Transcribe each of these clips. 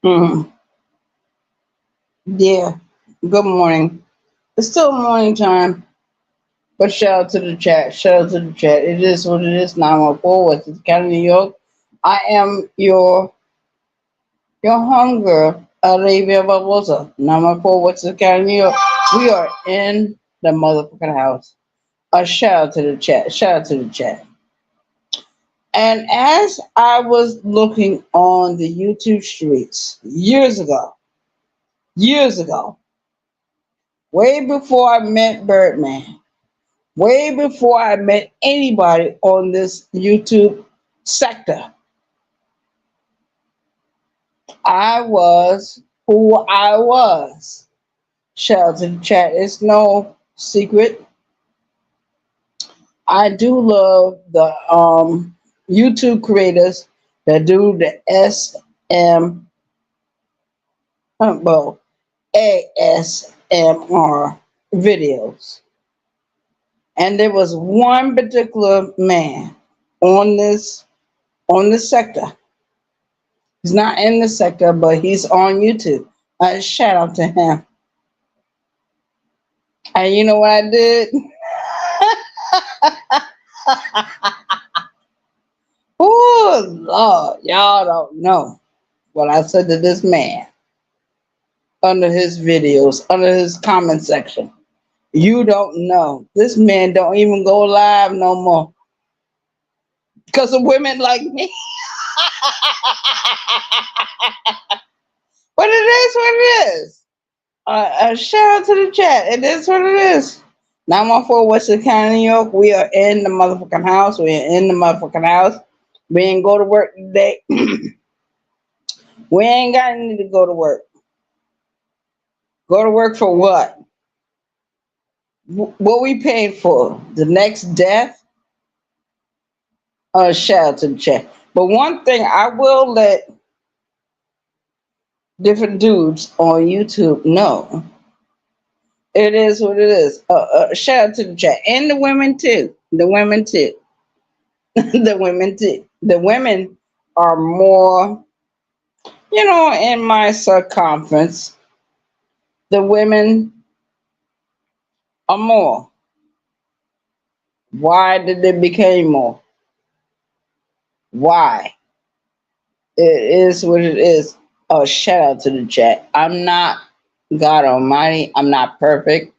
Hmm. Yeah. Good morning. It's still morning time, but shout out to the chat. Shout out to the chat. It is what it is. 914 West County, New York. I am your hunger, Arabia Barbosa. 914 West County, New York. We are in the motherfucking house. A shout out to the chat. Shout out to the chat. And as I was looking on the YouTube streets years ago, way before I met Birdman, way before I met anybody on this YouTube sector, I was who I was. Shout out to the chat. It's no secret. I do love the YouTube creators that do the SM well ASMR videos. And there was one particular man on this sector. He's not in the sector, but he's on YouTube. Shout out to him. And you know what I did? Oh Lord, y'all don't know what I said to this man under his videos, under his comment section. You don't know. This man don't even go live no more because of women like me. But it is what it is. Shout out to the chat. It is what it is. 914 Western County, New York. We are in the motherfucking house. We are in the motherfucking house. We ain't go to work today. We ain't got any to go to work. Go to work for what? What we paid for? The next death? Shout out to the chat. But one thing I will let different dudes on YouTube know. It is what it is. Shout out to the chat. And the women too. The women too. The women too. The women are more, in my circumference, the women are more. Why did they become more? Why? It is what it is. Shout out to the chat. I'm not God Almighty. I'm not perfect.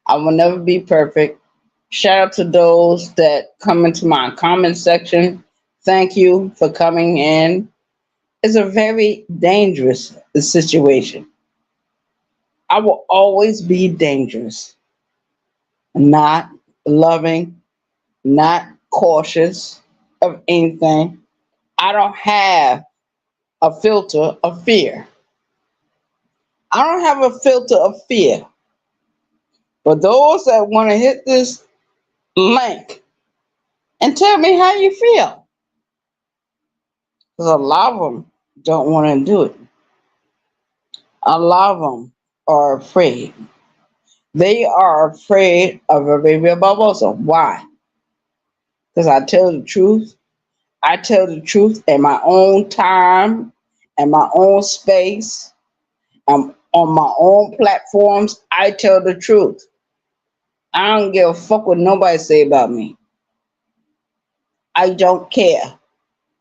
I will never be perfect. Shout out to those that come into my comment section. Thank you for coming in. It's a very dangerous situation. I will always be dangerous, not loving, not cautious of anything. I don't have a filter of fear. I don't have a filter of fear. But those that want to hit this link and tell me how you feel, because a lot of them don't want to do it. A lot of them are afraid. They are afraid of a baby Barbosa. Why? Because I tell the truth. I tell the truth in my own time, in my own space, on my own platforms. I tell the truth. I don't give a fuck what nobody say about me. I don't care.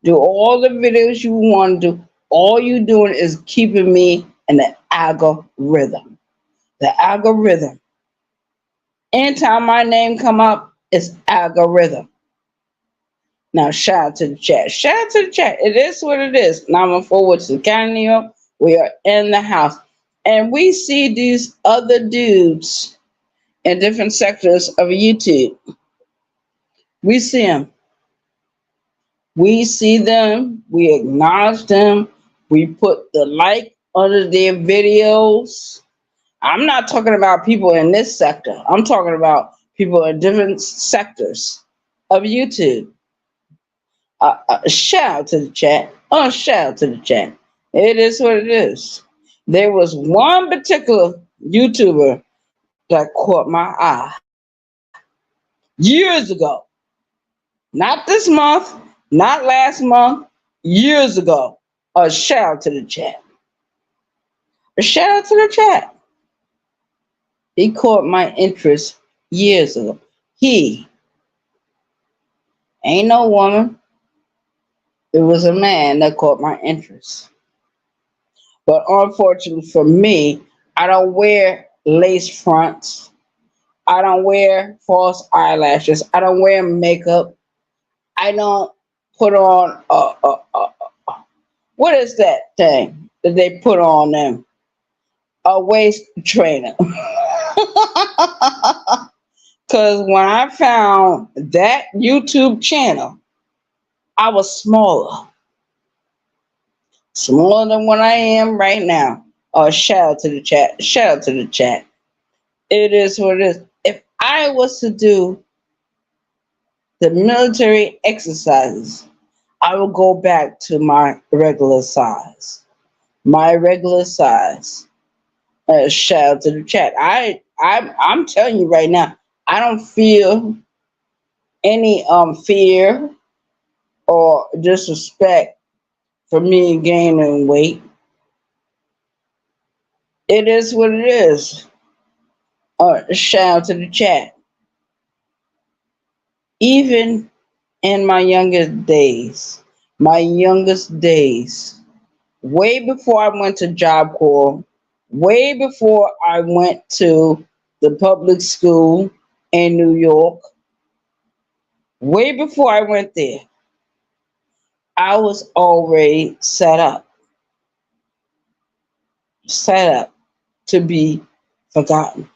Do all the videos you want to do. All you doing is keeping me in the algorithm. The algorithm. Anytime my name come up, it's algorithm. Now shout out to the chat. Shout out to the chat. It is what it is. 914 which is County, New York. We are in the house. And we see these other dudes in different sectors of YouTube. We see them. We see them. We acknowledge them. We put the like under their videos. I'm not talking about people in this sector. I'm talking about people in different sectors of YouTube. Shout out to the chat. Shout out to the chat. It is what it is. There was one particular YouTuber that caught my eye years ago. Not this month, not last month, years ago. Shout out to the chat. Shout out to the chat. He caught my interest years ago. He ain't no woman. It was a man that caught my interest. But unfortunately for me, I don't wear lace fronts. I don't wear false eyelashes. I don't wear makeup. I don't put on what is that thing that they put on them? A waist trainer. Because when I found that YouTube channel, I was smaller than what I am right now. Shout out to the chat. Shout out to the chat. It is what it is. If I was to do the military exercises, I will go back to my regular size. My regular size. Shout out to the chat. I'm telling you right now, I don't feel any fear or disrespect for me gaining weight. It is what it is. Shout out to the chat. Even in my youngest days, way before I went to Job Corps, way before I went to the public school in New York, way before I went there, I was already set up to be forgotten.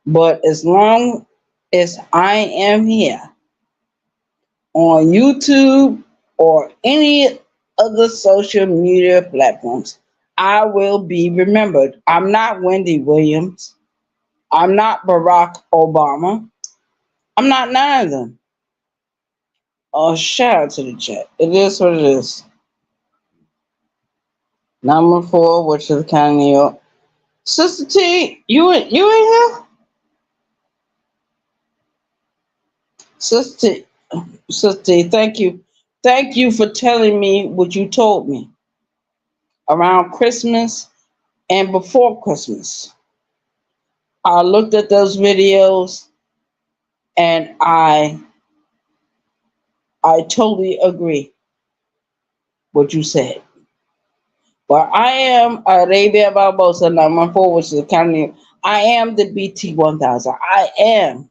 But as long as I am here on YouTube or any other social media platforms, I will be remembered. I'm not Wendy Williams. I'm not Barack Obama. I'm not none of them. Shout out to the chat. It is what it is. Number 4, which is kind of New York. Sister T, you in here? Sister T, Sister T, thank you. Thank you for telling me what you told me around Christmas and before Christmas. I looked at those videos and I totally agree what you said. But I am Arabia Barbosa number 4, which is the county. I am the BT 1000. I am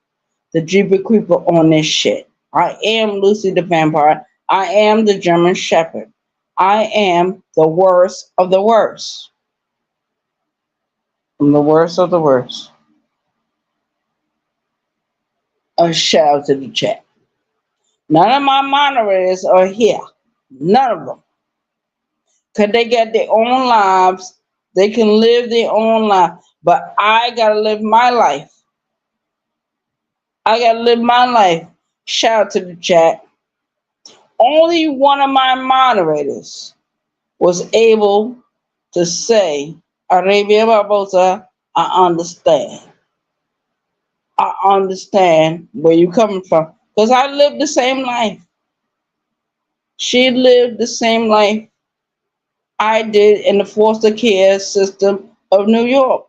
the Jeepy Creeper on this shit. I am Lucy the Vampire. I am the German Shepherd. I am the worst of the worst. I'm the worst of the worst. A shout out to the chat. None of my moderators are here. None of them. Because they got their own lives. They can live their own life. But I got to live my life. I got to live my life. Shout out to the chat. Only one of my moderators was able to say, Arabia Barbosa, I understand. I understand where you're coming from. Because I lived the same life. She lived the same life I did in the foster care system of New York.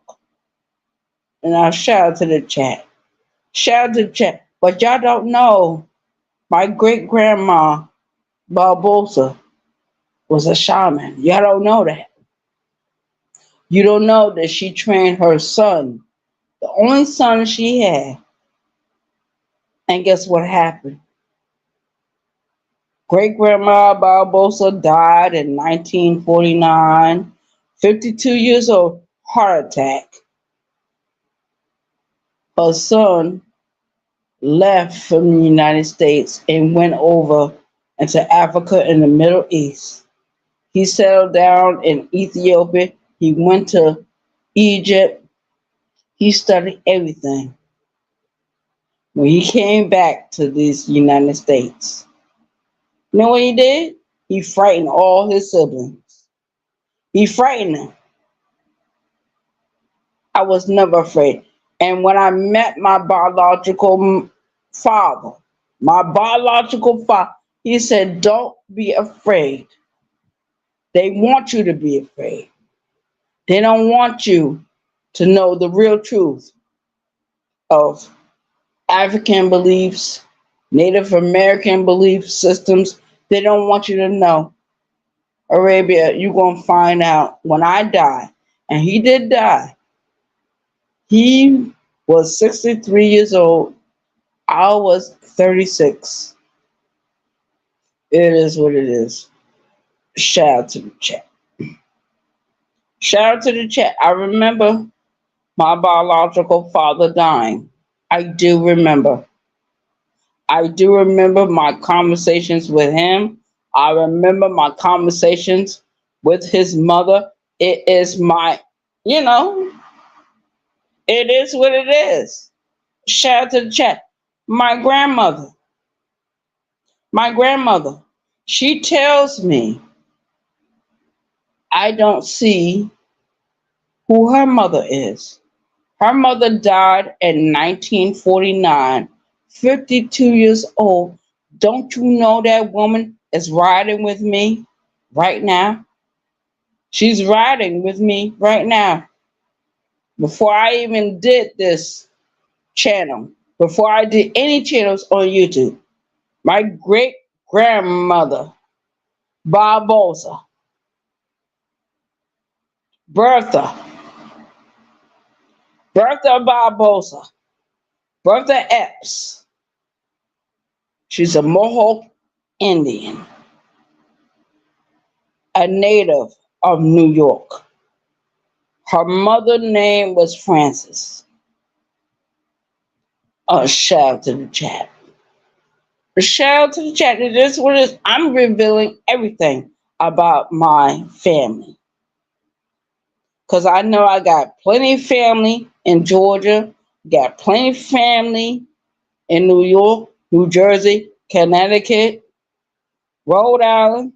And I shout out to the chat. Shout out to the chat. But y'all don't know, my great grandma Barbosa was a shaman. Y'all don't know that. You don't know that she trained her son, the only son she had. And guess what happened? Great grandma Barbosa died in 1949, 52 years old, heart attack. Her son left from the United States and went over into Africa and the Middle East. He settled down in Ethiopia. He went to Egypt. He studied everything. When he came back to these United States, you know what he did? He frightened all his siblings. He frightened them. I was never afraid. And when I met my biological father, he said, don't be afraid. They want you to be afraid. They don't want you to know the real truth of African beliefs, Native American belief systems. They don't want you to know. Arabia, you're going to find out when I die. And he did die. He was 63 years old. I was 36. It is what it is. Shout out to the chat. Shout out to the chat. I remember my biological father dying. I do remember. I do remember my conversations with him. I remember my conversations with his mother. It is my, you know, it is what it is. Shout out to the chat. My grandmother, my grandmother, she tells me I don't see who her mother is. Her mother died in 1949, 52 years old. Don't you know that woman is riding with me right now? She's riding with me right now. Before I even did this channel, before I did any channels on YouTube, my great grandmother, Barbosa, Bertha, Bertha Barbosa, Bertha Epps, she's a Mohawk Indian, a native of New York. Her mother's name was Frances. A shout out to the chat. A shout out to the chat. It is what it is. I'm revealing everything about my family. Because I know I got plenty of family in Georgia, got plenty of family in New York, New Jersey, Connecticut, Rhode Island,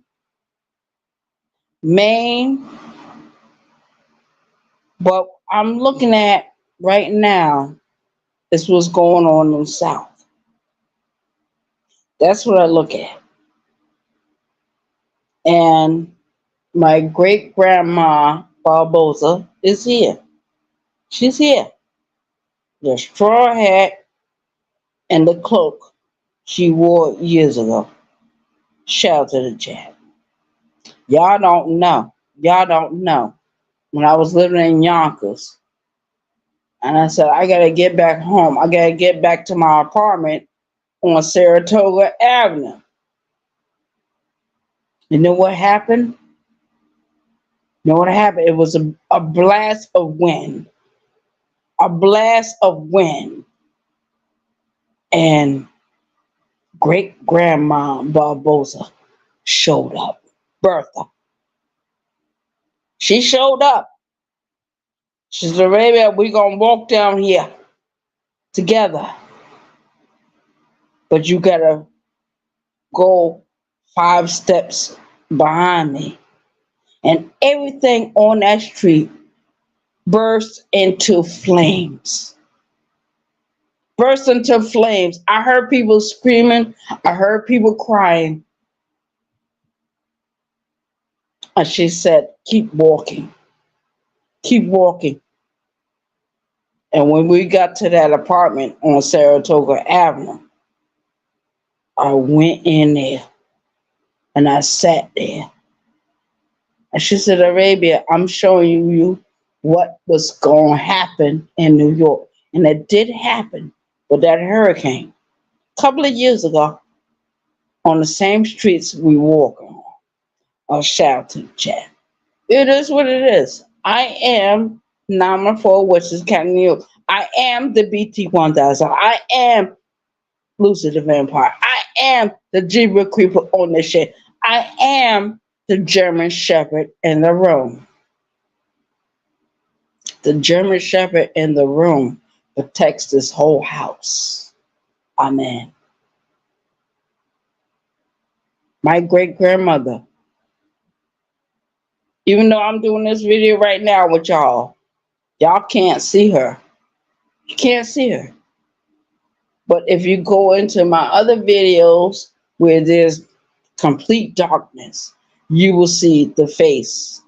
Maine. But I'm looking at right now is what's going on in the South. That's what I look at. And my great grandma Barbosa is here. She's here. The straw hat and the cloak she wore years ago. Shout out to the chat. Y'all don't know. Y'all don't know. When I was living in Yonkers, and I said, I gotta get back home. I gotta get back to my apartment on Saratoga Avenue. You know what happened? You know what happened? It was a blast of wind. A blast of wind. And great grandma Barbosa showed up. Bertha. She showed up. She said, Arabia, we're gonna walk down here together. But you gotta go 5 steps behind me. And everything on that street burst into flames. Burst into flames. I heard people screaming. I heard people crying. And she said, keep walking. Keep walking. And when we got to that apartment on Saratoga Avenue, I went in there and I sat there. And she said, Arabia, I'm showing you what was going to happen in New York. And it did happen with that hurricane. A couple of years ago, on the same streets we walk on. I'll shout to the chat. It is what it is. I am Nama 4 Western County, New York. I am the BT1000. I am Lucy the Vampire. I am the Jeebra Creeper on this shit. I am the German Shepherd in the room. The German Shepherd in the room protects this whole house. Amen. My great grandmother, even though I'm doing this video right now with y'all can't see her. You can't see her. But if you go into my other videos where there's complete darkness, you will see the face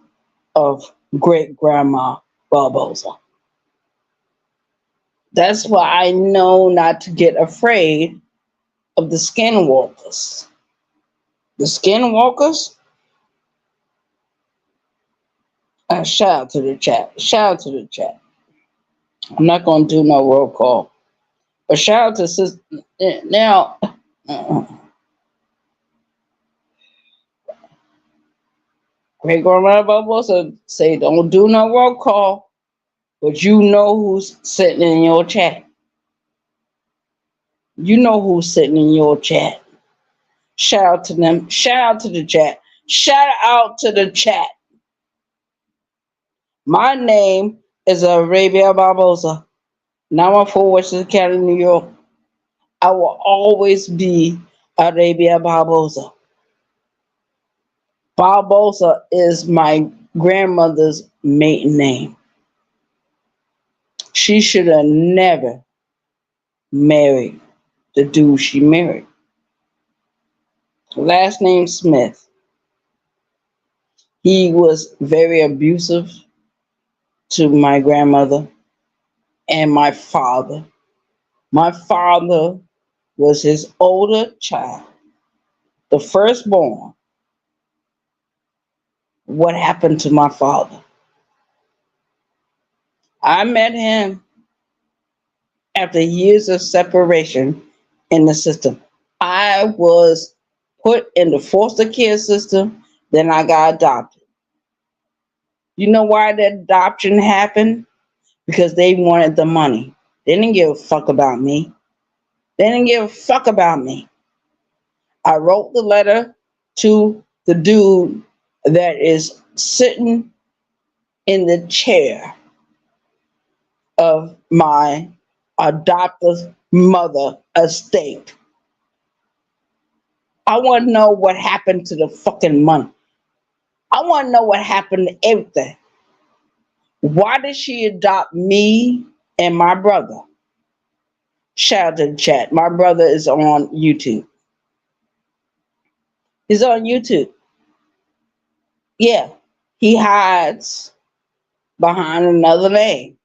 of great grandma Barbosa. That's why I know not to get afraid of the skinwalkers. The skinwalkers, shout out to the chat. Shout out to the chat. I'm not going to do no roll call. But shout out to sister. Now, great grandma Barbosa say don't do no roll call, but you know who's sitting in your chat. You know who's sitting in your chat. Shout out to them. Shout out to the chat. Shout out to the chat. My name is Arabia Barbosa. 914 Westchester County, New York. I will always be Arabia Barbosa. Barbosa is my grandmother's maiden name. She should have never married the dude she married. Last name Smith. He was very abusive to my grandmother and my father. My father was his older child, the firstborn. What happened to my father? I met him after years of separation in the system. I was put in the foster care system, then I got adopted. You know why that adoption happened? Because they wanted the money. They didn't give a fuck about me. They didn't give a fuck about me. I wrote the letter to the dude that is sitting in the chair of my adoptive mother estate. I want to know what happened to the fucking money. I want to know what happened to everything. Why did she adopt me and my brother? Shout out to the chat. My brother is on YouTube. He's on YouTube. Yeah, he hides behind another name.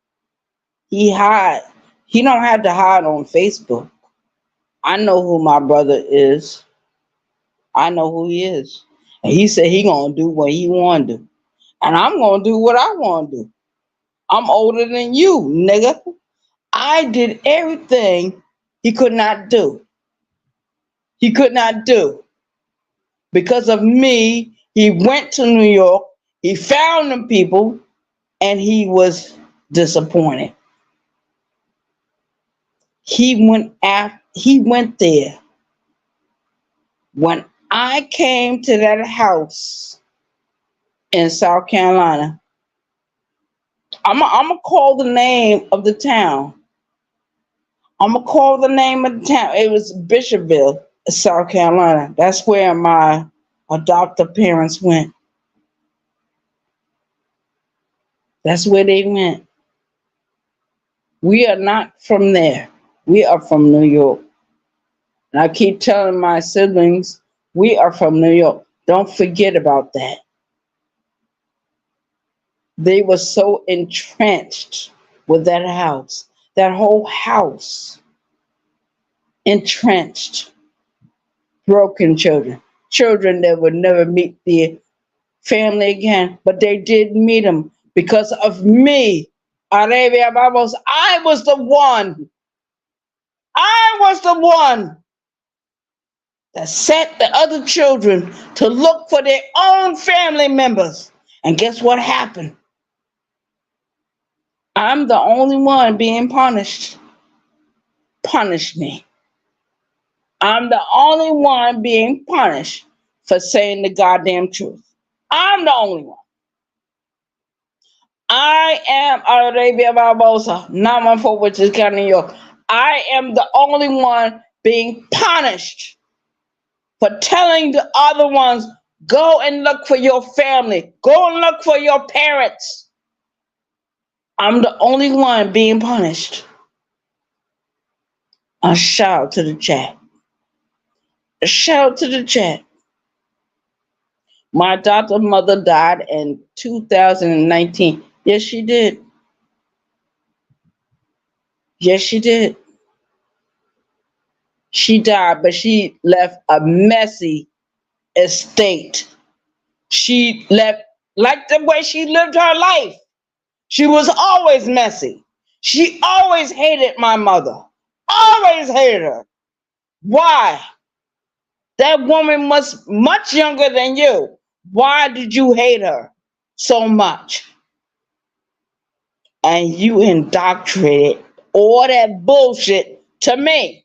He hide. He don't have to hide on Facebook. I know who my brother is. I know who he is. And he said he gonna do what he wanna do. And I'm gonna do what I wanna do. I'm older than you, nigga. I did everything he could not do. He could not do. Because of me, he went to New York, he found them people, and he was disappointed. He went there. When I came to that house in South Carolina, I'm gonna call the name of the town. I'm gonna call the name of the town. It was Bishopville, South Carolina. That's where my adoptive parents went. That's where they went. We are not from there. We are from New York. And I keep telling my siblings, we are from New York. Don't forget about that. They were so entrenched with that house, that whole house, entrenched, broken children, children that would never meet their family again, but they did meet them because of me. Arabia Babos, I was the one. I was the one that set the other children to look for their own family members. And guess what happened? I'm the only one being punished. Punish me. I'm the only one being punished for saying the goddamn truth. I'm the only one. I am Arabia Barbosa, 914 Westchester County, New York. I am the only one being punished for telling the other ones, go and look for your family. Go and look for your parents. I'm the only one being punished. A shout out to the chat. A shout out to the chat. My adoptive mother died in 2019. Yes, she did. Yes, she did. She died, but she left a messy estate. She left like the way she lived her life. She was always messy. She always hated my mother. Always hated her. Why? That woman was much younger than you. Why did you hate her so much? And you indoctrinated all that bullshit to me.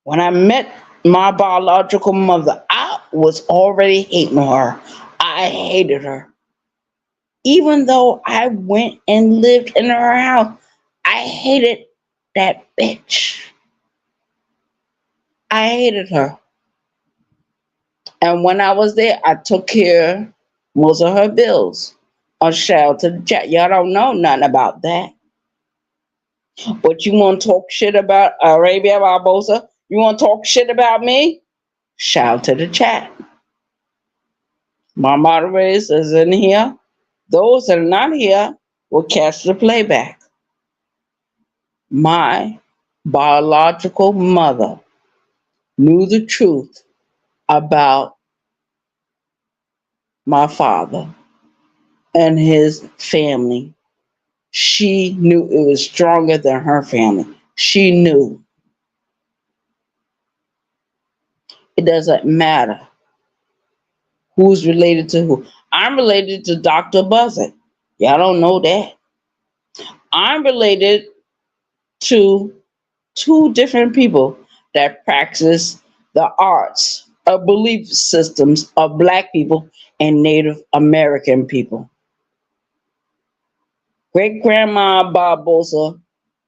When I met my biological mother, I was already hating her. I hated her. Even though I went and lived in her house, I hated that bitch. I hated her. And when I was there, I took care of most of her bills. A shout to the chat. Y'all don't know nothing about that. But you want to talk shit about Arabia Barbosa? You want to talk shit about me? Shout to the chat. My moderators is in here. Those that are not here will catch the playback. My biological mother knew the truth about my father and his family. She knew it was stronger than her family. She knew. It doesn't matter who's related to who. I'm related to Dr. Buzzard. Y'all don't know that. I'm related to two different people that practice the arts of belief systems of Black people and Native American people. Great Grandma Barbosa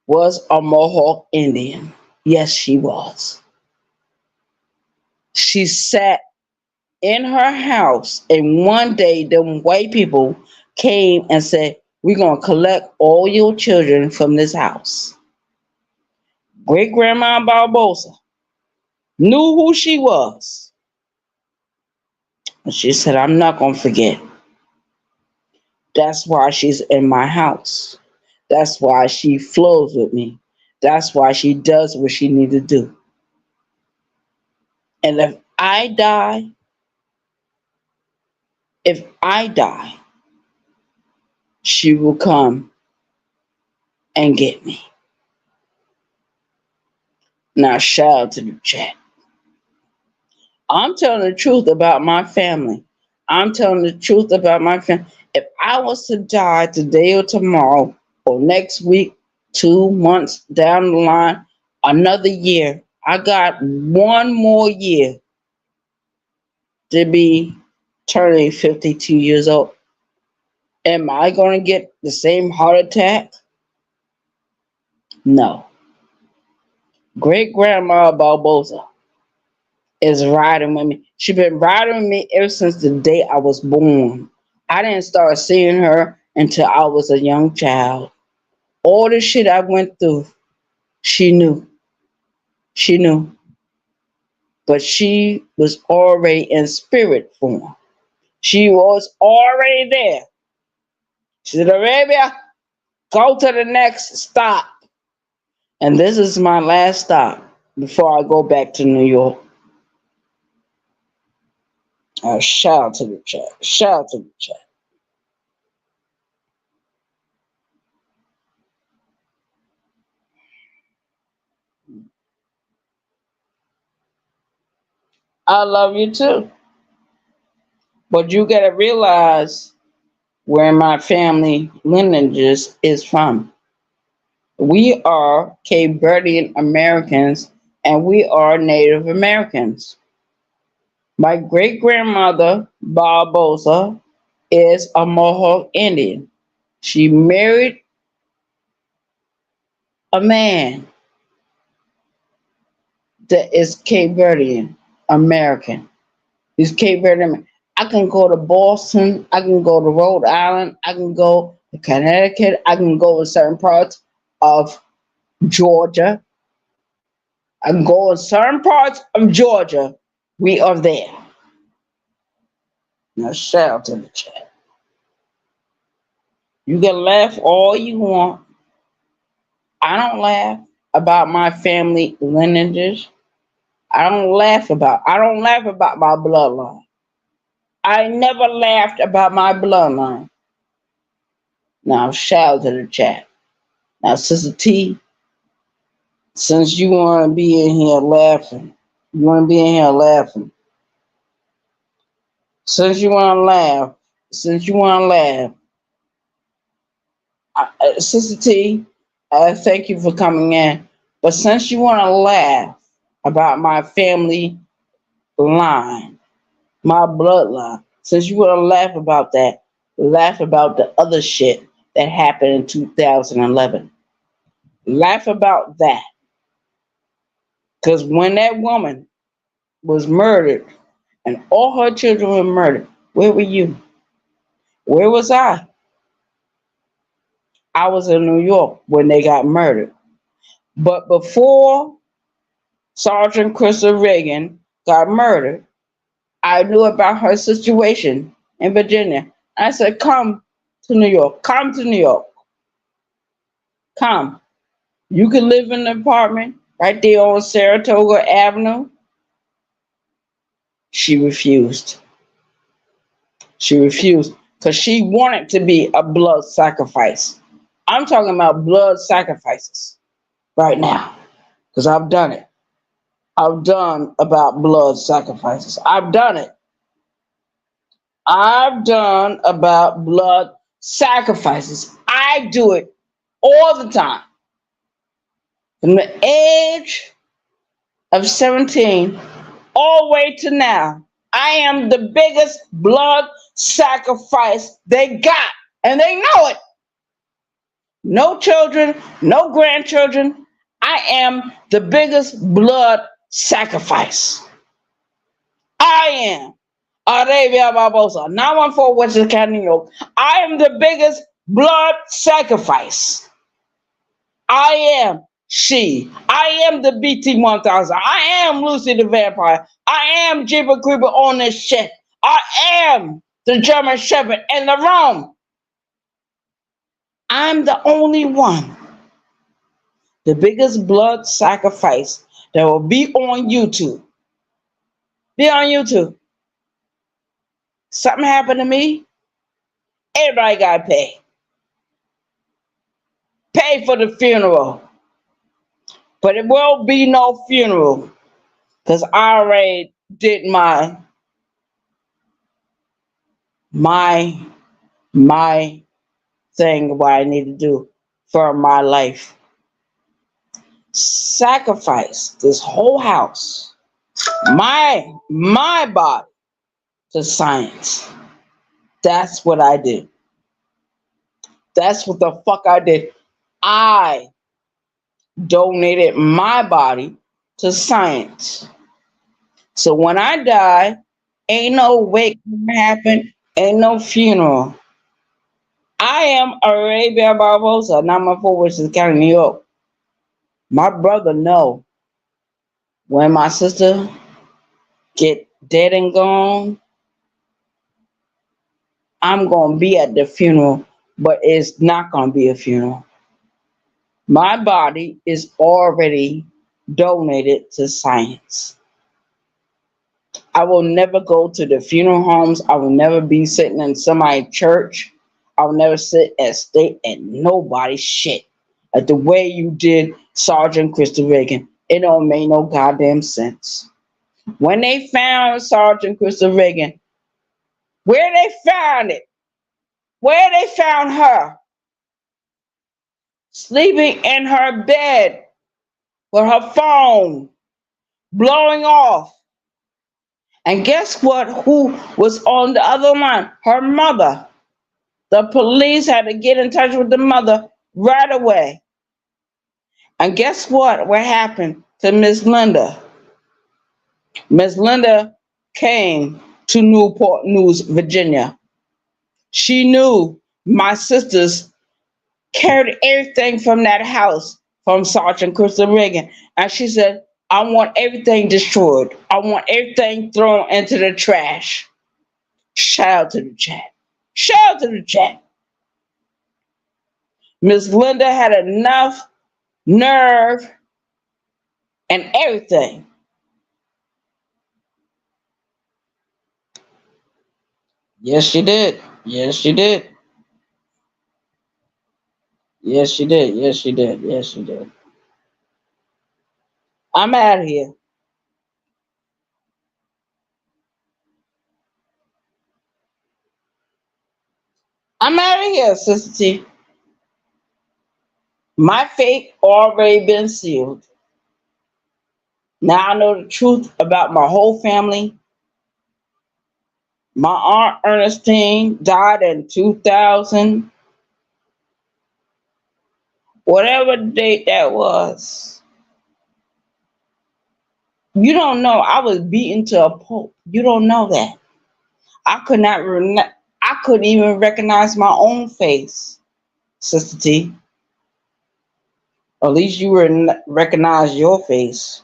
was a Mohawk Indian. Yes, she was. She sat in her house, and one day, them white people came and said, "We're going to collect all your children from this house." Great Grandma Barbosa knew who she was. And she said, "I'm not going to forget." That's why she's in my house. That's why she flows with me. That's why she does what she needs to do. And if I die, she will come and get me. Now, shout out to the chat. I'm telling the truth about my family. I'm telling the truth about my family. If I was to die today or tomorrow or next week, 2 months down the line, another year, I got one more year to be turning 52 years old. Am I going to get the same heart attack? No. Great Grandma Barbosa is riding with me. She's been riding with me ever since the day I was born. I didn't start seeing her until I was a young child. All the shit I went through, she knew. She knew. But she was already in spirit form. She was already there. She said, "Arabia, go to the next stop." And this is my last stop before I go back to New York. Shout out to the chat. Shout out to the chat. I love you too. But you gotta realize where my family lineages is from. We are Cape Verdean Americans and we are Native Americans. My great grandmother, Barbosa, is a Mohawk Indian. She married a man that is Cape Verdean American. He's Cape Verdean. I can go to Boston, I can go to Rhode Island, I can go to Connecticut, I can go to certain parts of Georgia. I can go in certain parts of Georgia. We are there. Now shout out to the chat. You can laugh all you want. I don't laugh about my family lineages. I don't laugh about my bloodline. I never laughed about my bloodline. Now shout out to the chat. Now Sister T, since you want to be in here laughing, you want to be in here laughing. Since you want to laugh, since you want to laugh, Sister T, thank you for coming in. But since you want to laugh about my family line, my bloodline, since you want to laugh about that, laugh about the other shit that happened in 2011. Laugh about that. Because when that woman was murdered and all her children were murdered, where were you? Where was I? I was in New York when they got murdered. But before Sergeant Crystal Reagan got murdered, I knew about her situation in Virginia. I said, come to New York. Come to New York. Come. You can live in an apartment right there on Saratoga Avenue. She refused. She refused because she wanted to be a blood sacrifice. I'm talking about blood sacrifices right now because I've done it. I've done about blood sacrifices. I've done it. I've done about blood sacrifices. I do it all the time. From the age of 17 all the way to now, I am the biggest blood sacrifice they got, and they know it. No children, no grandchildren. I am the biggest blood sacrifice. I am. Arabia Barbosa, 914 Western County, New York. I am the biggest blood sacrifice. I am she. I am the BT 1000. I am Lucy the Vampire. I am Jeeper Creeper on this shit. I am the German Shepherd and the Rome. I'm the only one. The biggest blood sacrifice that will be on YouTube. Be on YouTube. Something happened to me. Everybody got to pay. Pay for the funeral. But it will be no funeral because I already did my thing, what I need to do for my life. Sacrifice this whole house, my body, to science. That's what I did. That's what the fuck I did. I donated my body to science. So when I die, ain't no wake gonna happen, ain't no funeral. I am Arabia Barbosa, not my full Western County, New York. My brother know when my sister get dead and gone, I'm gonna be at the funeral, but it's not gonna be a funeral. My body is already donated to science. I will never go to the funeral homes. I will never be sitting in somebody's church. I will never sit at state and nobody's shit. Like the way you did Sergeant Crystal Reagan. It don't make no goddamn sense. When they found Sergeant Crystal Reagan, where they found it, where they found her, sleeping in her bed with her phone blowing off. And guess what? Who was on the other line? Her mother. The police had to get in touch with the mother right away. And guess what? What happened to Miss Linda? Miss Linda came to Newport News, Virginia. She knew my sisters carried everything from that house from Sergeant Crystal Reagan. And she said, I want everything destroyed. I want everything thrown into the trash. Shout Shout out to the chat. Shout out to the chat. Miss Linda had enough nerve and everything. Yes, she did. Yes, she did. Yes, she did. Yes, she did. Yes, she did. I'm out of here. I'm out of here, Sister T. My fate already been sealed. Now I know the truth about my whole family. My aunt Ernestine died in 2000, whatever date that was. You don't know. I was beaten to a pulp. You don't know that. I could not. I couldn't even recognize my own face, Sister T. At least you recognize your face.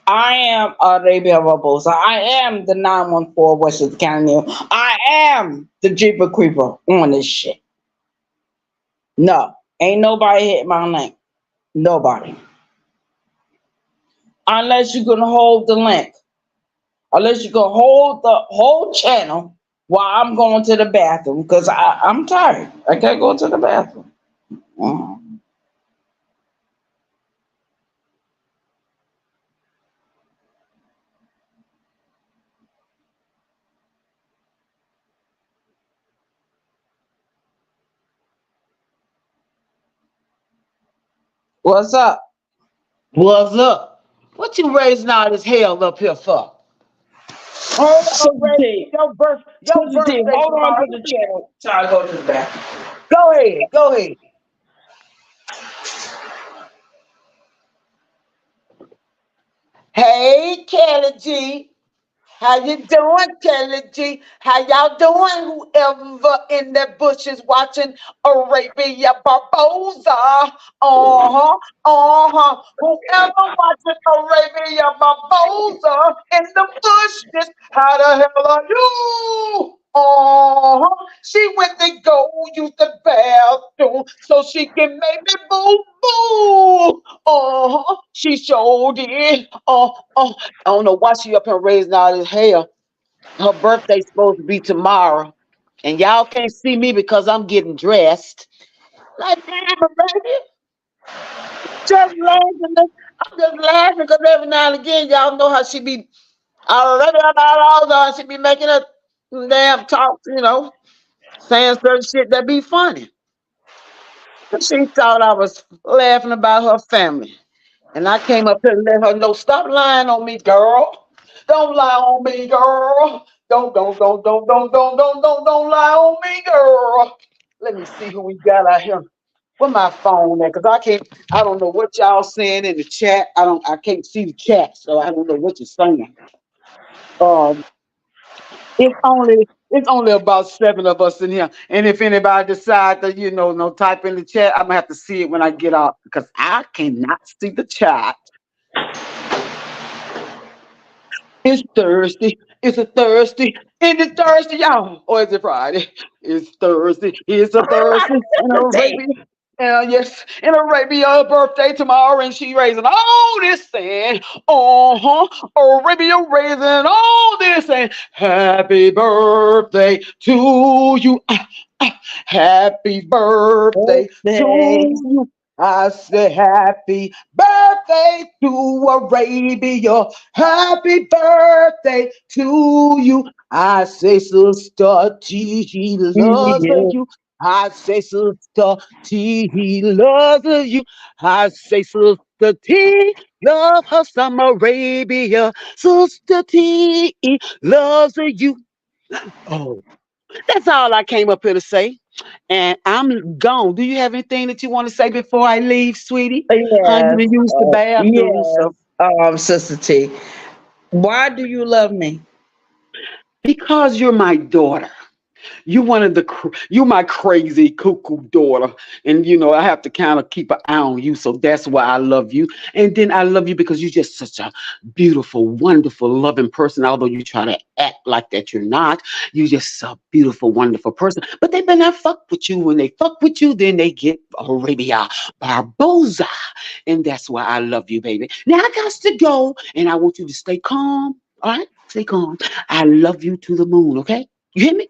I am Arabia Barbosa. I am the 914 Western County. I am the Jeeper Creeper on this shit. No, ain't nobody hit my link. Nobody. Unless you can hold the link. Unless you can hold the whole channel while I'm going to the bathroom. Because I'm tired. I can't go to the bathroom. Mm. What's up? What's up? What you raising all this hell up here for? Sister Oh, Ray, T. your Sister T, birthday hold on tomorrow. to the channel till I go to the bathroom. Go ahead, go ahead. Hey, Kelly G. How you doing, Kelly G? How y'all doing? Whoever in the bushes watching Arabia Barbosa. Whoever watching Arabia Barbosa in the bushes. How the hell are you? She went to go use the bathroom so she can make me boo boo. She showed it. I don't know why she up here raising all this hell. Her birthday's supposed to be tomorrow, and y'all can't see me because I'm getting dressed. Like, damn, baby, just laughing. I'm just laughing because every now and again, y'all know how she be already about all done. She be making a damn talk, saying certain shit that be funny. She thought I was laughing about her family. And I came up here to let her know, stop lying on me, girl. Don't lie on me, girl. Don't lie on me, girl. Let me see who we got out here. Where my phone at? Cause I don't know what y'all saying in the chat. I can't see the chat, so I don't know what you're saying. Um, it's only about 7 of us in here. And if anybody decides to, no type in the chat, I'm gonna have to see it when I get out because I cannot see the chat. It's Thursday. It's a Thursday. Is it Thursday, y'all? Or is it Friday? It's Thursday. It's a Thursday. And Sister T. Arabia. Yes, in Arabia, her birthday tomorrow, and she raising all this and Arabia raising all this and happy birthday to you. Happy birthday to Birthday. you. I say happy birthday to Arabia. Happy birthday to you. I say Sister T, he loves Yeah. you. I say Sister T, he loves you. I say Sister T, love her some Arabia. Sister T loves you. Oh, that's all I came up here to say. And I'm gone. Do you have anything that you want to say before I leave, sweetie? You Yes. to use the bathroom, Yes. so Sister T. Why do you love me? because you're my daughter. You one of the you my crazy cuckoo daughter, and I have to kind of keep an eye on you. So that's why I love you, and then I love you because you're just such a beautiful, wonderful, loving person. Although you try to act like that, you're not. You're just a beautiful, wonderful person. But they better not fuck with you. When they fuck with you, then they get Arabia Barbosa, and that's why I love you, baby. Now I got to go, and I want you to stay calm. All right, stay calm. I love you to the moon. Okay, you hear me?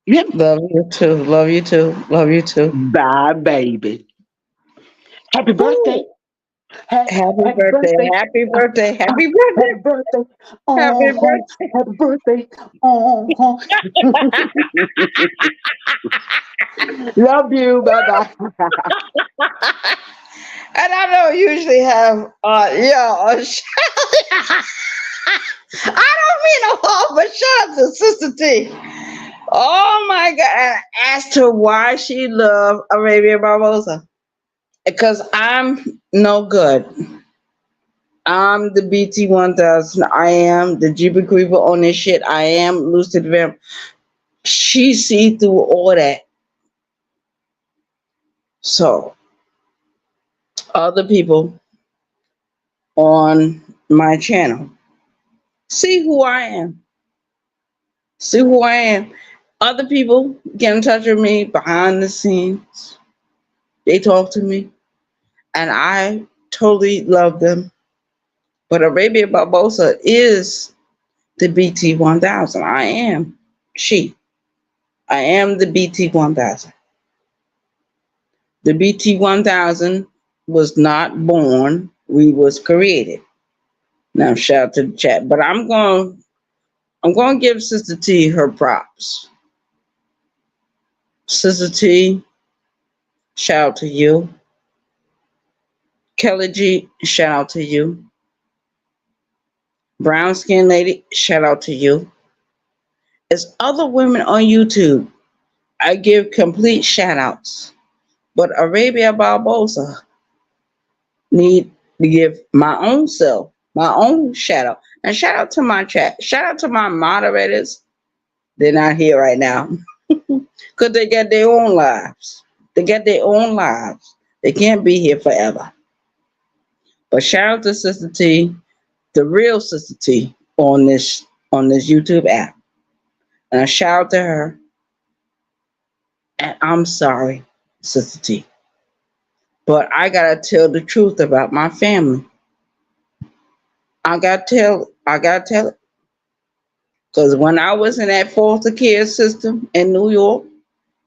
You hear me? Love you too. Love you too. Love you too. Bye, baby. Happy birthday. Woo. Happy Happy birthday. birthday. Happy birthday. Uh, Happy birthday. Happy birthday. Happy Oh, birthday. happy birthday. Oh, love you. Bye bye. And I don't usually have I don't mean no harm, but shout out to Sister T. Oh my God. And I asked her why she loved Arabia Barbosa. Because I'm no good. I'm the BT 1000. I am the Jeepy Creeper on this shit. I am Lucid Vamp. She see through all that. So, other people on my channel see who I am. See who I am. Other people get in touch with me behind the scenes. They talk to me, and I totally love them. But Arabia Barbosa is the BT 1000. I am she. I am the BT 1000. The BT 1000 was not born. We was created. Now shout out to the chat. But I'm going to give Sister T her props. Sister T, shout out to you. Kelly G, shout out to you. Brown Skin Lady, shout out to you. As other women on YouTube, I give complete shout outs. But Arabia Barbosa need to give my own self, my own shout out. And shout out to my chat. Shout out to my moderators. They're not here right now. Because they got their own lives. They got their own lives. They can't be here forever. But shout out to Sister T, the real Sister T on this YouTube app. And a shout out to her. And I'm sorry, Sister T. But I gotta tell the truth about my family. I gotta tell it. Because when I was in that foster care system in New York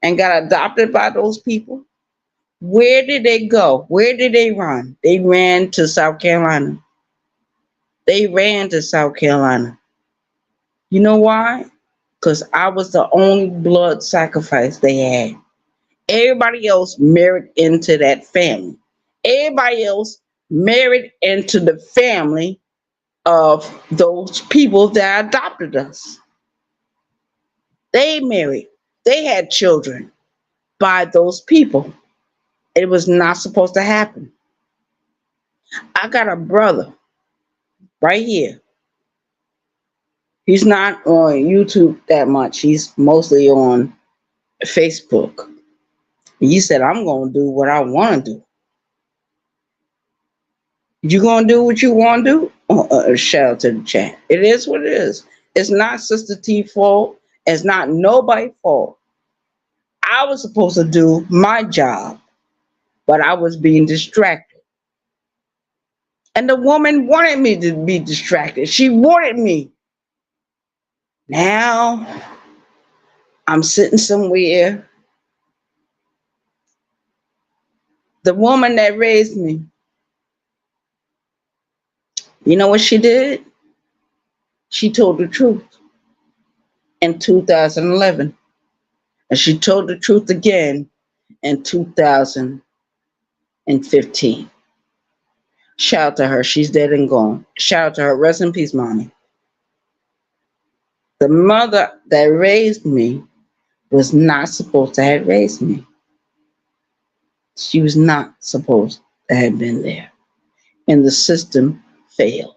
and got adopted by those people, where did they go? Where did they run? They ran to South Carolina. They ran to South Carolina. You know why? Because I was the only blood sacrifice they had. Everybody else married into that family. Everybody else married into the family of those people that adopted us. They married. They had children by those people. It was not supposed to happen. I got a brother right here. He's not on YouTube that much. He's mostly on Facebook. He said, I'm going to do what I want to do. You going to do what you want to do? Shout out to the chat. It is what it is. It's not Sister T's fault. It's not nobody's fault. I was supposed to do my job, but I was being distracted. And the woman wanted me to be distracted. She wanted me. Now, I'm sitting somewhere. The woman that raised me, you know what she did? She told the truth in 2011. And she told the truth again in 2015. Shout out to her. She's dead and gone. Shout out to her. Rest in peace, mommy. The mother that raised me was not supposed to have raised me. She was not supposed to have been there. And the system failed.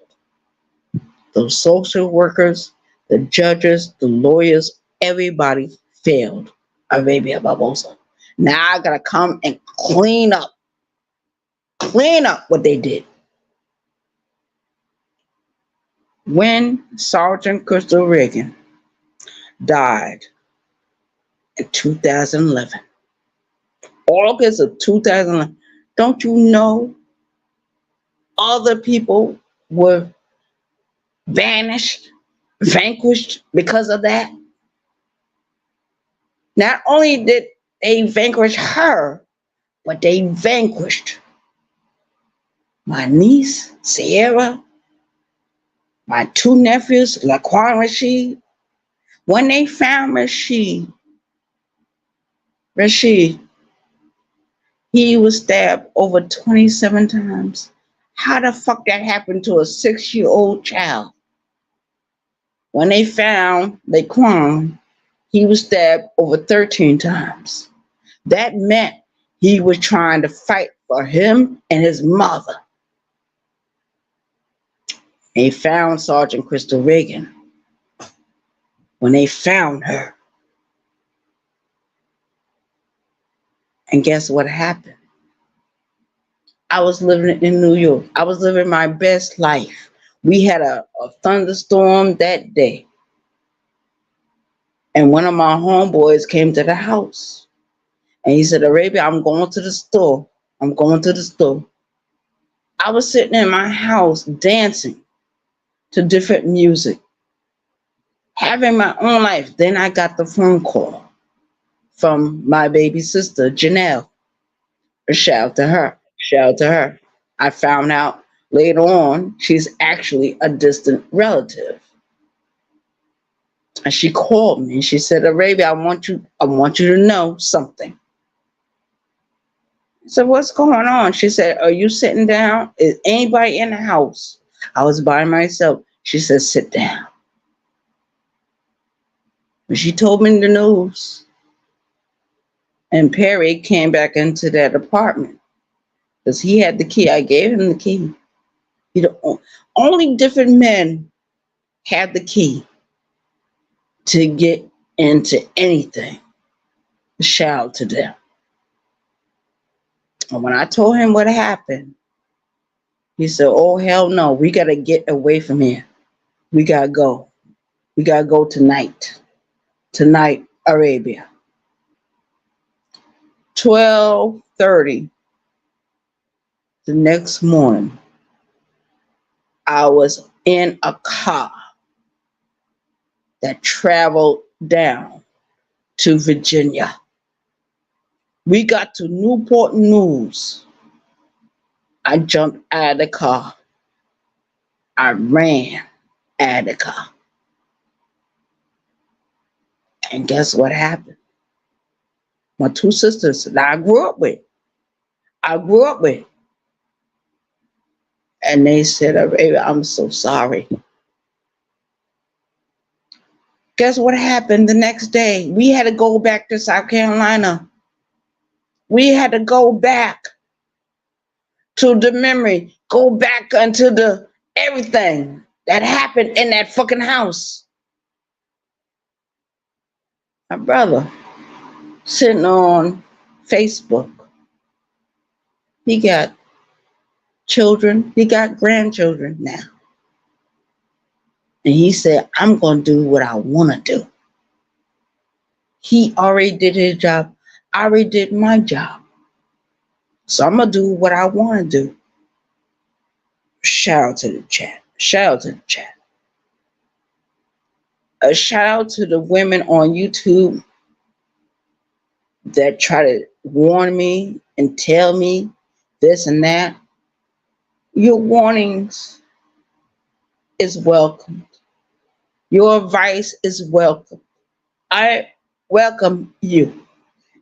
Those social workers, the judges, the lawyers, everybody failed Arabia Barbosa. Now I gotta come and clean up what they did. When Sergeant Crystal Reagan died in 2011, August of 2011, don't you know other people were vanished, vanquished because of that? Not only did they vanquish her, but they vanquished my niece, Sierra, my two nephews, Laquan Rashid. When they found Rashid, he was stabbed over 27 times. How the fuck that happened to a 6-year-old child? When they found Laquan, he was stabbed over 13 times. That meant he was trying to fight for him and his mother. They found Sergeant Crystal Reagan. When they found her, and guess what happened? I was living in New York. I was living my best life. We had a thunderstorm that day. And one of my homeboys came to the house. And he said, Arabia, I'm going to the store. I'm going to the store. I was sitting in my house dancing to different music, having my own life. Then I got the phone call from my baby sister, Janelle. A shout out to her. Shout out to her. I found out later on she's actually a distant relative. And she called me and she said, Arabia, I want you to know something. I said, what's going on? She said, are you sitting down? Is anybody in the house? I was by myself. She said, sit down. When she told me the news, and Perry came back into that apartment because he had the key. I gave him the key. Only different men have the key to get into anything. Shout out to them. And when I told him what happened, he said, oh, hell no. We got to get away from here. We got to go. We got to go tonight. Tonight, Arabia. 12:30 the next morning, I was in a car that traveled down to Virginia. We got to Newport News. I jumped out of the car. I ran out of the car. And guess what happened? My two sisters that I grew up with. And they said, Arabia, I'm so sorry. Guess what happened the next day? We had to go back to South Carolina. We had to go back to the memory, go back into the everything that happened in that fucking house. My brother sitting on Facebook. He got children. He got grandchildren now. And he said, I'm going to do what I want to do. He already did his job. I already did my job. So I'm going to do what I want to do. Shout out to the chat. Shout out to the chat. A shout out to the women on YouTube that try to warn me and tell me this and that. Your warnings is welcome. Your advice is welcome. I welcome you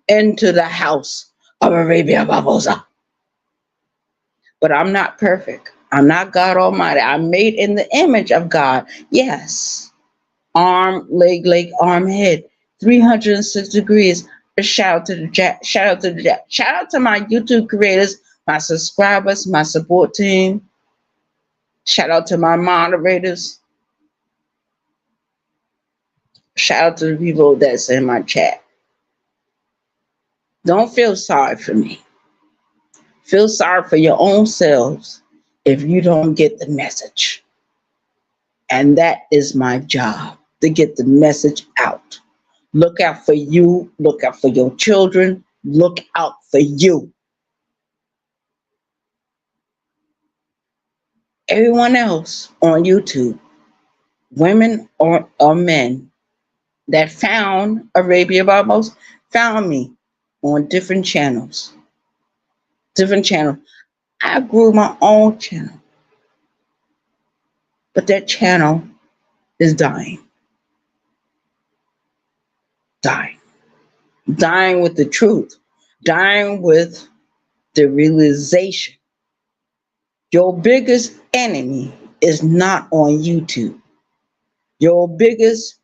into the house of Arabia Barbosa. But I'm not perfect. I'm not God Almighty. I'm made in the image of God. Yes. Arm, leg, arm, head. 306 degrees. A shout out to the chat. Shout out to the chat. Shout out to my YouTube creators, my subscribers, my support team. Shout out to my moderators. Shout out to the people that's in my chat. Don't feel sorry for me. Feel sorry for your own selves if you don't get the message. And that is my job, to get the message out. Look out for you. Look out for your children. Look out for you. Everyone else on YouTube, women or men that found Arabia Barbos, found me on different channels. Different channels. I grew my own channel, but that channel is dying. Dying. Dying with the truth. Dying with the realization. Your biggest enemy is not on YouTube. Your biggest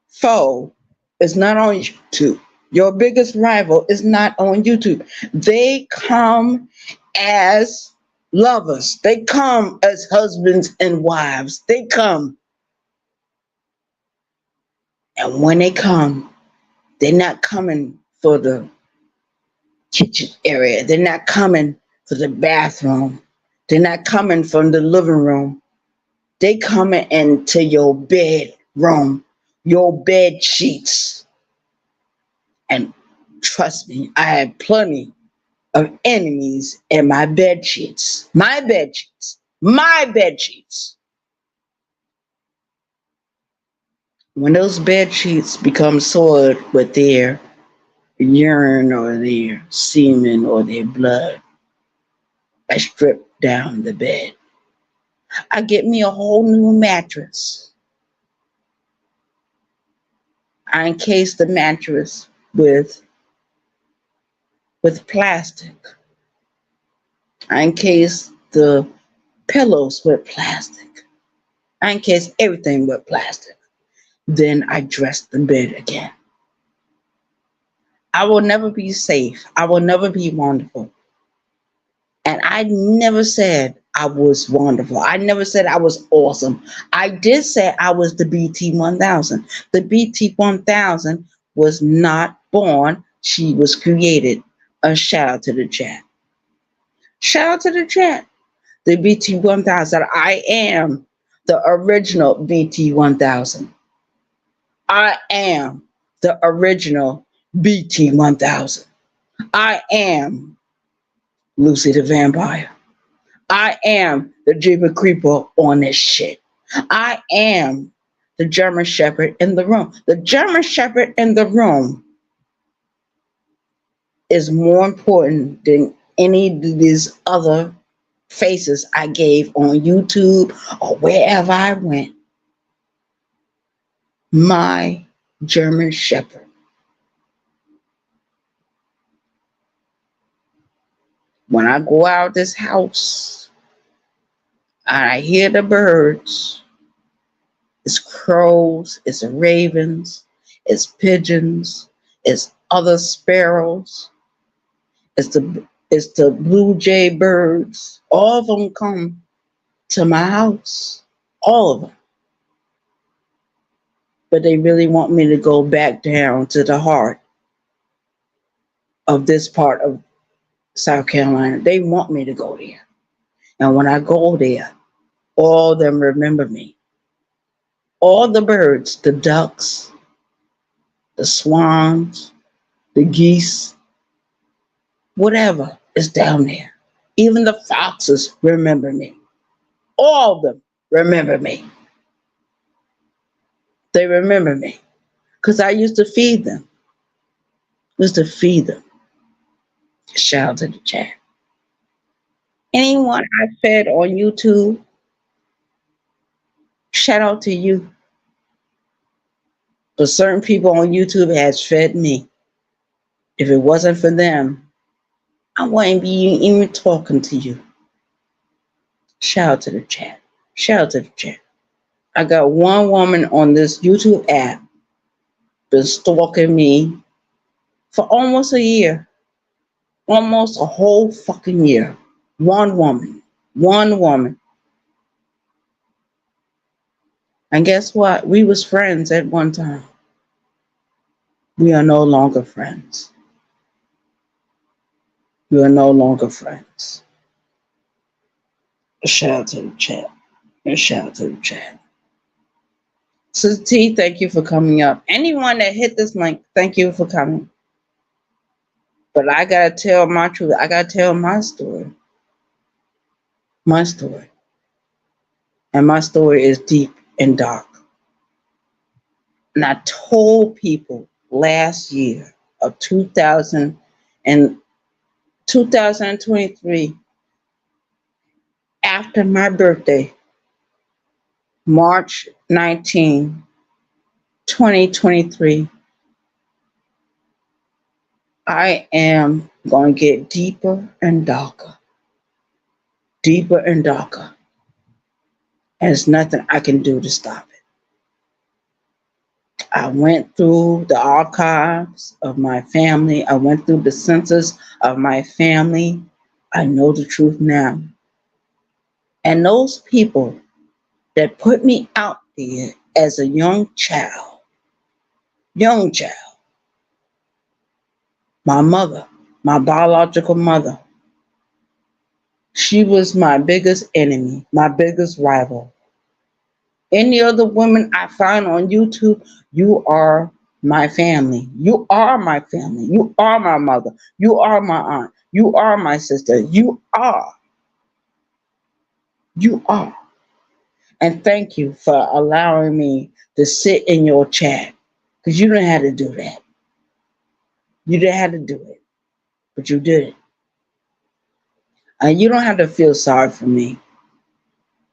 foe is not on YouTube. Your biggest rival is not on YouTube. They come as lovers. They come as husbands and wives. They come. And when they come, they're not coming for the kitchen area. They're not coming for the bathroom. They're not coming from the living room. They coming into your bedroom, your bed sheets. And trust me, I had plenty of enemies in my bed sheets. My bed sheets. My bed sheets. When those bed sheets become soiled with their urine or their semen or their blood, I strip down the bed. I get me a whole new mattress. I encase the mattress with plastic. I encase the pillows with plastic. I encase everything with plastic. Then I dress the bed again. I will never be safe. I will never be wonderful. And I never said I was wonderful. I never said I was awesome. I did say I was the BT1000. The BT1000 was not born. She was created. A shout out to the chat. Shout out to the chat. The BT1000. I am the original BT1000. I am the original BT1000. I am Lucy the Vampire. I am the Jeepers Creeper on this shit. I am the German Shepherd in the room. The German Shepherd in the room is more important than any of these other faces I gave on YouTube or wherever I went. My German Shepherd. When I go out this house and I hear the birds, it's crows, it's ravens, it's pigeons, it's other sparrows, it's the blue jay birds. All of them come to my house. All of them. But they really want me to go back down to the heart of this part of South Carolina. They want me to go there. And when I go there, all of them remember me. All the birds, the ducks, the swans, the geese, whatever is down there. Even the foxes remember me. All of them remember me. They remember me. Because I used to feed them. Shout out to the chat. Anyone I fed on YouTube, shout out to you. But certain people on YouTube has fed me. If it wasn't for them, I wouldn't be even talking to you. Shout out to the chat. Shout out to the chat. I got one woman on this YouTube app been stalking me for almost a year. Almost a whole fucking year. One woman. And guess what? We was friends at one time. We are no longer friends. We are no longer friends. Shout out to the chat. Shout out to the chat. Sister T, thank you for coming up. Anyone that hit this link, thank you for coming. But I gotta tell my truth. I gotta tell my story. My story. And my story is deep and dark. And I told people last year of 2023, after my birthday, March 19, 2023, I am going to get deeper and darker. Deeper and darker. And there's nothing I can do to stop it. I went through the archives of my family. I went through the census of my family. I know the truth now. And those people that put me out there as a young child, my mother, my biological mother, she was my biggest enemy, my biggest rival. Any other women I find on YouTube, you are my family. You are my family. You are my mother. You are my aunt. You are my sister. You are. You are. And thank you for allowing me to sit in your chat. Because you didn't have to do that. You didn't have to do it. But you did it. And you don't have to feel sorry for me.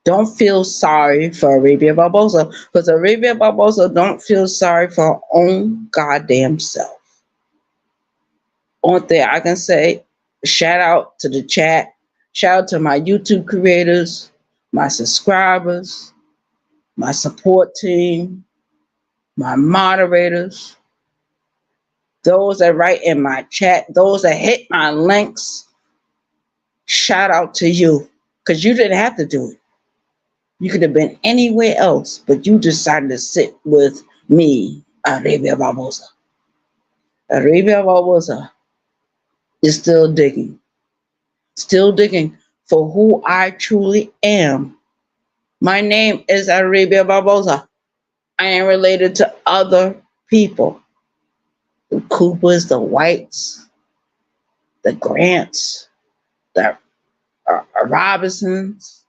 Don't feel sorry for Arabia Barbosa, because Arabia Barbosa don't feel sorry for her own goddamn self. Only thing I can say, shout out to the chat, shout out to my YouTube creators, my subscribers, my support team, my moderators, those that write in my chat, those that hit my links. Shout out to you, because you didn't have to do it. You could have been anywhere else, but you decided to sit with me, Arabia Barbosa. Arabia Barbosa is still digging for who I truly am. My name is Arabia Barbosa. I am related to other people. The Coopers, the Whites, the Grants, the Robinsons,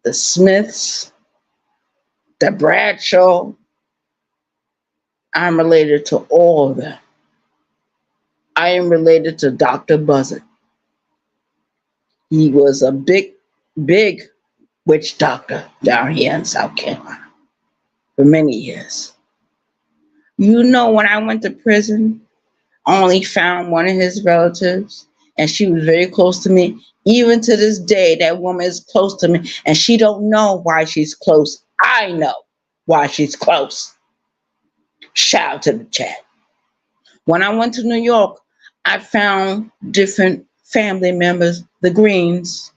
the Smiths, the Bradshaw. I'm related to all of them. I am related to Dr. Buzzard. He was a big witch doctor down here in South Carolina for many years. You know, when I went to prison, I only found one of his relatives, and she was very close to me. Even to this day, that woman is close to me, and she don't know why she's close. I know why she's close. Shout out to the chat. When I went to New York, I found different family members, the Greens.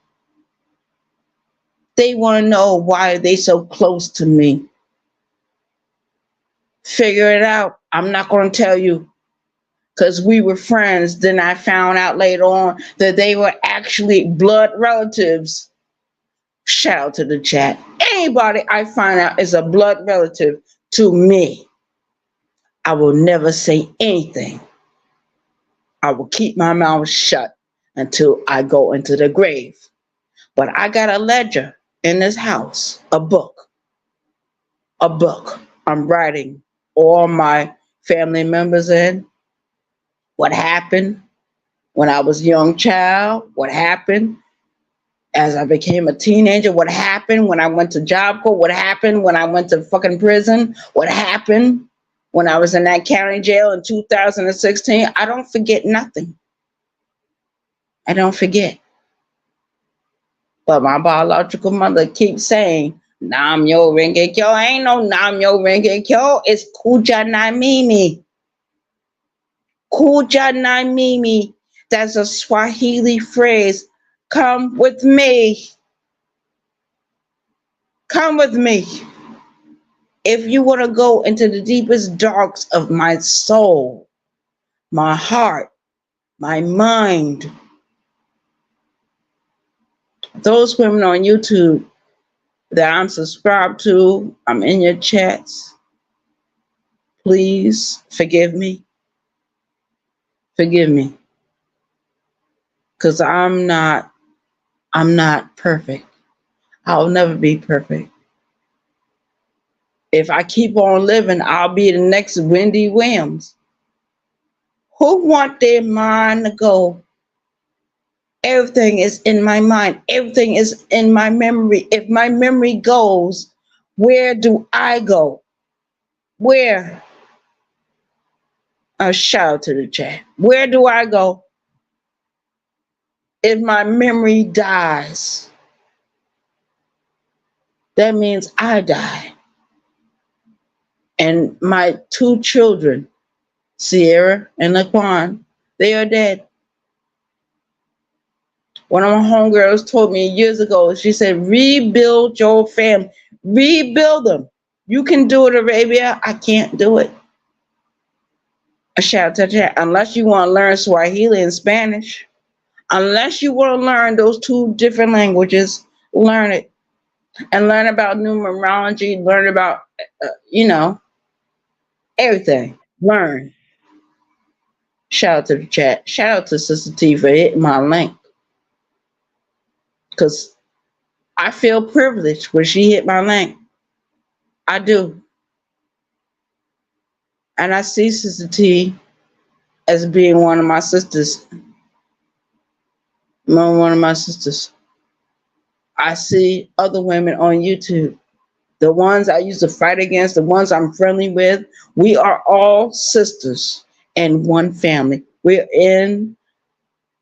They want to know why they so close to me. Figure it out. I'm not going to tell you, because we were friends. Then I found out later on that they were actually blood relatives. Shout out to the chat. Anybody I find out is a blood relative to me, I will never say anything. I will keep my mouth shut until I go into the grave. But I got a ledger in this house, a book. I'm writing all my family members in. What happened when I was a young child? What happened as I became a teenager? What happened when I went to Job Corps? What happened when I went to fucking prison? What happened when I was in that county jail in 2016? I don't forget nothing. I don't forget. But my biological mother keeps saying, Nam Yo Renge Kyo. Ain't no Nam Yo Renge Kyo. It's Kuja Nai Mimi. Kuja Nai Mimi. That's a Swahili phrase. Come with me. Come with me. If you want to go into the deepest darks of my soul, my heart, my mind, those women on YouTube that I'm subscribed to, I'm in your chats. Please forgive me. Forgive me. Because I'm not perfect. I'll never be perfect. If I keep on living, I'll be the next Wendy Williams. Who want their mind to go? Everything is in my mind. Everything is in my memory. If my memory goes, where do I go? Where? A shout out to the chat. Where do I go? If my memory dies, that means I die. And my two children, Sierra and Laquan, they are dead. One of my homegirls told me years ago, she said, rebuild your family. Rebuild them. You can do it, Arabia. I can't do it. A shout out to that. Unless you want to learn Swahili and Spanish, unless you want to learn those two different languages, learn it. And learn about numerology, learn about, everything. Learn. Shout out to the chat. Shout out to Sister T for hitting my link. Because I feel privileged when she hit my link. I do. And I see Sister T as being one of my sisters. One of my sisters. I see other women on YouTube. The ones I used to fight against, the ones I'm friendly with. We are all sisters in one family. We're in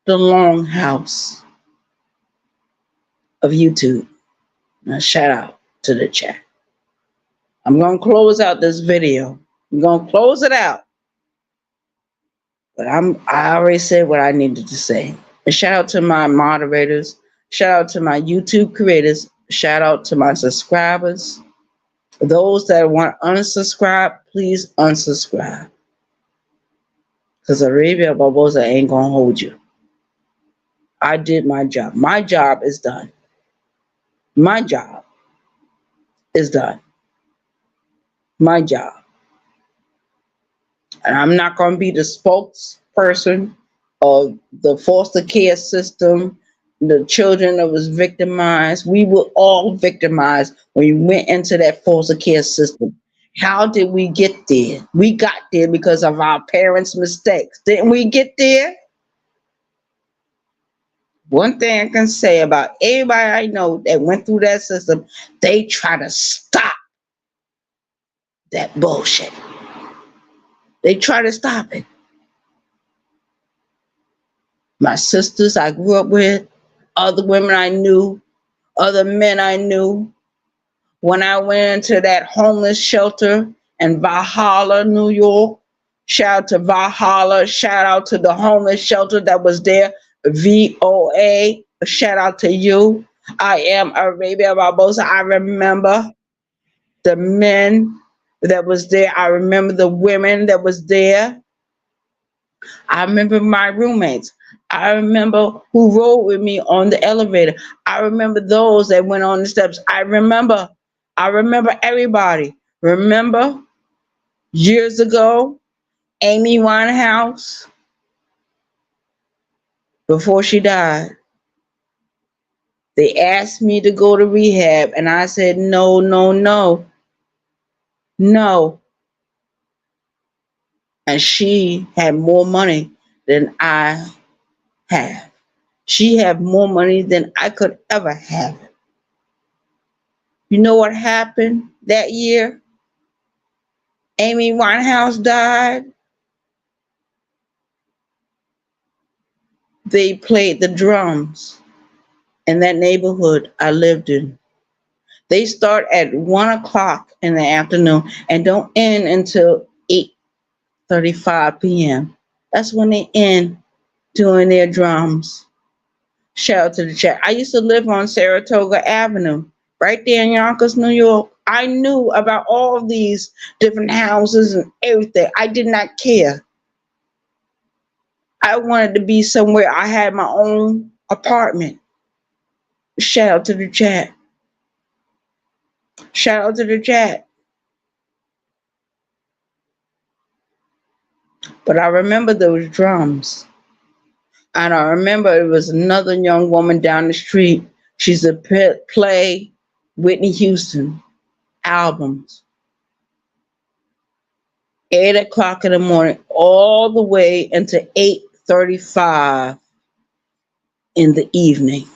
the longhouse of YouTube. Now, shout out to the chat. I'm going to close out this video. I'm going to close it out. But I already said what I needed to say. And shout out to my moderators. Shout out to my YouTube creators. Shout out to my subscribers. Those that want to unsubscribe, please unsubscribe. Because Arabia Barbosa ain't going to hold you. I did my job. My job is done. My job is done. My job. And I'm not going to be the spokesperson of the foster care system, the children that was victimized. We were all victimized when we went into that foster care system. How did we get there? We got there because of our parents' mistakes. Didn't we get there? One thing I can say about everybody I know that went through that system, they try to stop that bullshit. They try to stop it. My sisters I grew up with, other women I knew, other men I knew. When I went into that homeless shelter in Valhalla, New York, shout out to Valhalla, shout out to the homeless shelter that was there, VOA, shout out to you. I am Arabia Barbosa. I remember the men that was there. I remember the women that was there. I remember my roommates. I remember who rode with me on the elevator. I remember those that went on the steps. I remember everybody. Remember years ago, Amy Winehouse, before she died, they asked me to go to rehab and I said, no, no, no, no. And she had more money than I have. She had more money than I could ever have. You know what happened that year? Amy Winehouse died. They played the drums in that neighborhood I lived in. They start at 1:00 in the afternoon and don't end until 8:35 p.m. That's when they end doing their drums. Shout out to the chat. I used to live on Saratoga Avenue, right there in Yonkers, New York. I knew about all these different houses and everything. I did not care. I wanted to be somewhere I had my own apartment. Shout out to the chat. Shout out to the chat. But I remember those drums. And I remember it was another young woman down the street. She's a play Whitney Houston albums. 8 o'clock in the morning, all the way into 8:35 in the evening.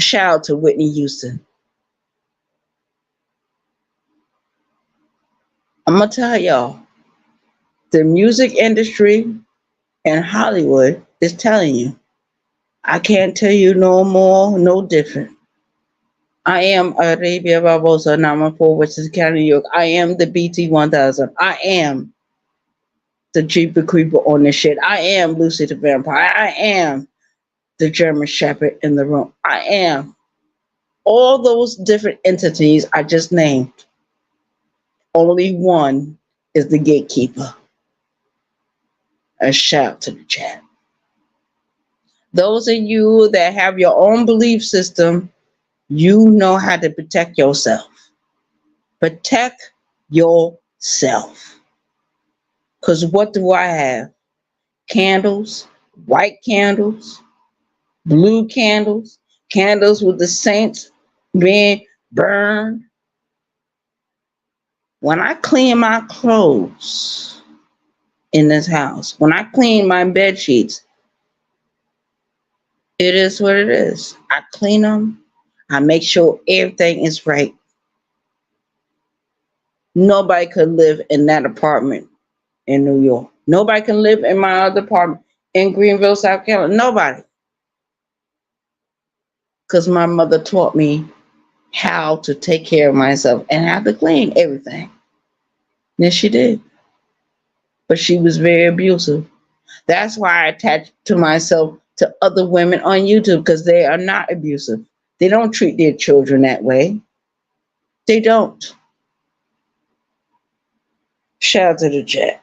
Shout out to Whitney Houston. I'm gonna tell y'all, the music industry in Hollywood is telling you. I can't tell you no more, no different. I am Arabia Barbosa, number 4, Westchester County, New York. I am the BT 1000. I am the Jeepy Creeper on this shit. I am Lucy the Vampire. I am the German Shepherd in the room. I am all those different entities I just named. Only one is the gatekeeper. A shout to the chat. Those of you that have your own belief system, you know how to protect yourself. Protect yourself. Because what do I have? Candles, white candles, blue candles, candles with the saints being burned. When I clean my clothes in this house, when I clean my bed sheets, it is what it is. I clean them. I make sure everything is right. Nobody could live in that apartment in New York. Nobody can live in my other apartment in Greenville, South Carolina. Nobody. Because my mother taught me how to take care of myself and how to clean everything. Yes, she did. But she was very abusive. That's why I attached to myself to other women on YouTube, because they are not abusive. They don't treat their children that way. They don't. Shout out to the chat.